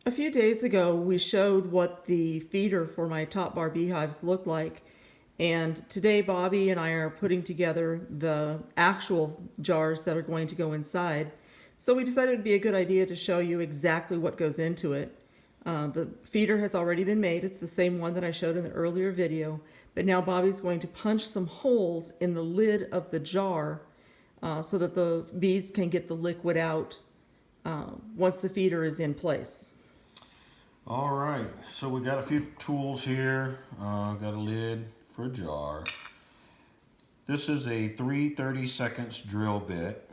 A few days ago, we showed what the feeder for my top bar beehives looked like. And today, Bobby and I are putting together the actual jars that are going to go inside. So we decided it'd be a good idea to show you exactly what goes into it. The feeder has already been made. It's the same one that I showed in the earlier video. But now Bobby's going to punch some holes in the lid of the jar so that the bees can get the liquid out once the feeder is in place. All right, so we got a few tools here. Got a lid for a jar. This is a 3/32 drill bit.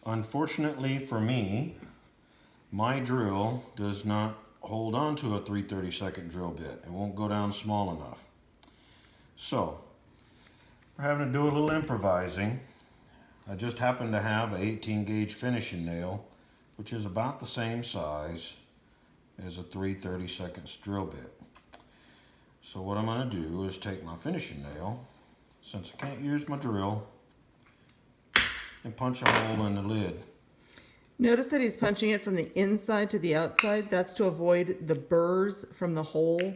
Unfortunately for me, my drill does not hold on to a 3/32 drill bit. It won't go down small enough. So, we're having to do a little improvising. I just happen to have an 18 gauge finishing nail, which is about the same size as a 3/32 drill bit. So what I'm going to do is take my finishing nail, since I can't use my drill, and punch a hole in the lid. Notice that he's punching it from the inside to the outside. That's to avoid the burrs from the hole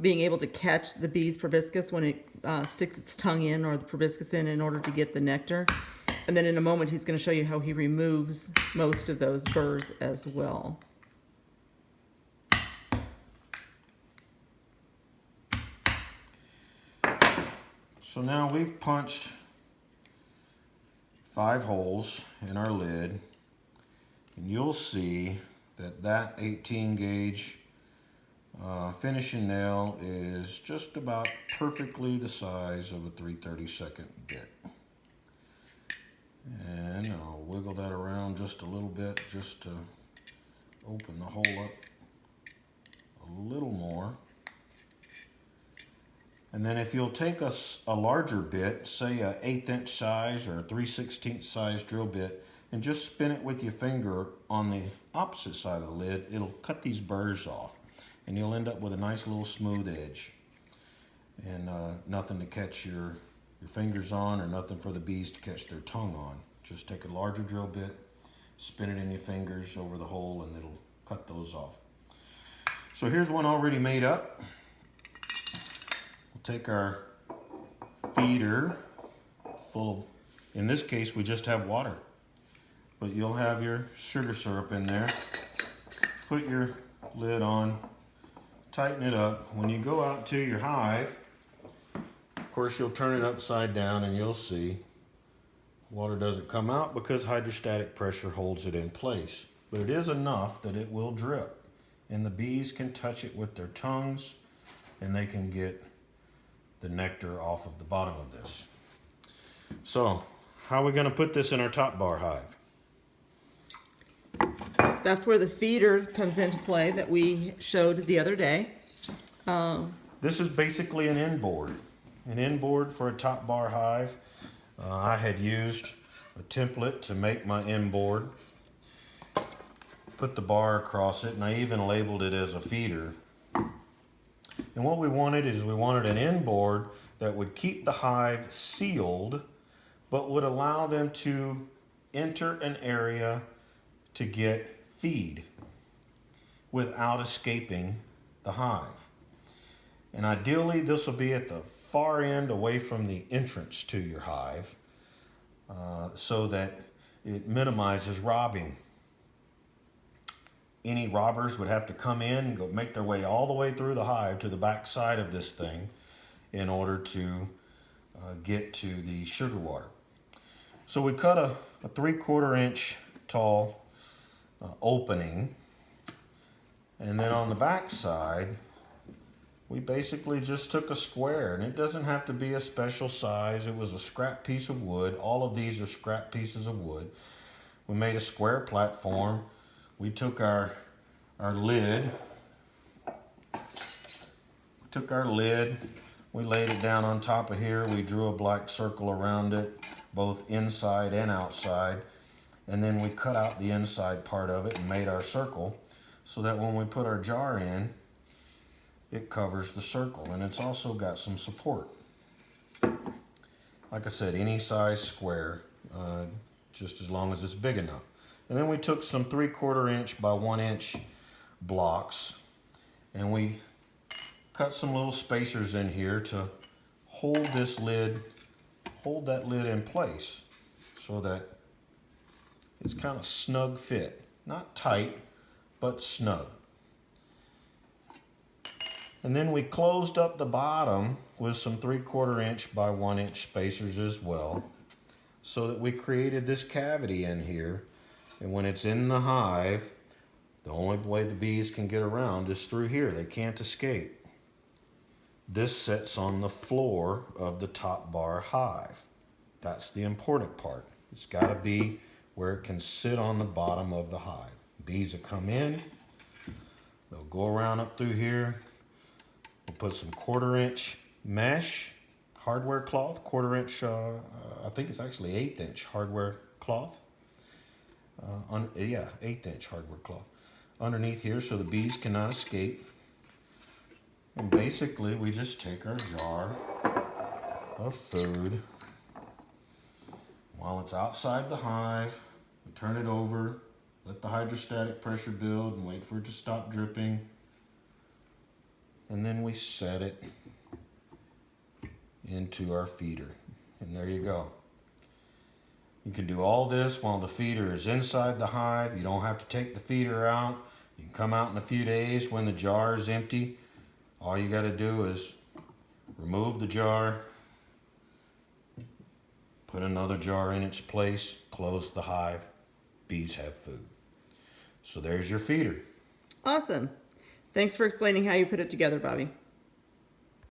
being able to catch the bee's proboscis when it sticks its tongue in, or the proboscis in order to get the nectar. And then in a moment he's going to show you how he removes most of those burrs as well. So now we've punched 5 holes in our lid, and you'll see that that 18 gauge finishing nail is just about perfectly the size of a 3/32 bit. And I'll wiggle that around just a little bit just to open the hole up a little more. And then if you'll take a larger bit, say a 1/8 inch size or a 3/16 size drill bit, and just spin it with your finger on the opposite side of the lid, it'll cut these burrs off. And you'll end up with a nice little smooth edge. And nothing to catch your fingers on, or nothing for the bees to catch their tongue on. Just take a larger drill bit, spin it in your fingers over the hole, and it'll cut those off. So here's one already made up. Take our feeder full of, in this case we just have water, but you'll have your sugar syrup in there. Put your lid on, tighten it up. When you go out to your hive, of course you'll turn it upside down and you'll see water doesn't come out because hydrostatic pressure holds it in place. But it is enough that it will drip, and the bees can touch it with their tongues and they can get the nectar off of the bottom of this. So, how are we going to put this in our top bar hive? That's where the feeder comes into play that we showed the other day. This is basically an inboard. An inboard for a top bar hive. I had used a template to make my inboard. Put the bar across it, and I even labeled it as a feeder. And what we wanted is we wanted an inboard that would keep the hive sealed, but would allow them to enter an area to get feed without escaping the hive. And ideally this will be at the far end away from the entrance to your hive, so that it minimizes robbing. Any robbers would have to come in and go make their way all the way through the hive to the back side of this thing in order to get to the sugar water. So we cut a 3/4 inch tall opening, and then on the back side we basically just took a square, and it doesn't have to be a special size. It was a scrap piece of wood. All of these are scrap pieces of wood. We made a square platform. We took our lid, we laid it down on top of here. We drew a black circle around it, both inside and outside. And then we cut out the inside part of it and made our circle so that when we put our jar in, it covers the circle. And it's also got some support. Like I said, any size square, just as long as it's big enough. And then we took some 3/4 inch by 1 inch blocks, and we cut some little spacers in here to hold this lid, hold that lid in place so that it's kind of snug fit. Not tight, but snug. And then we closed up the bottom with some 3/4 inch by 1 inch spacers as well, so that we created this cavity in here. And when it's in the hive, the only way the bees can get around is through here. They can't escape. This sits on the floor of the top bar hive. That's the important part. It's got to be where it can sit on the bottom of the hive. Bees will come in, they'll go around up through here. We'll put some 1/4 inch mesh, hardware cloth, 1/4 inch, I think it's actually 1/8 inch hardware cloth. 1/8 inch hardware cloth underneath here so the bees cannot escape. And basically we just take our jar of food. While it's outside the hive, we turn it over, let the hydrostatic pressure build and wait for it to stop dripping. And then we set it into our feeder. And there you go. You can do all this while the feeder is inside the hive. You don't have to take the feeder out. You can come out in a few days when the jar is empty. All you got to do is remove the jar, put another jar in its place, close the hive. Bees have food. So there's your feeder. Awesome. Thanks for explaining how you put it together, Bobby.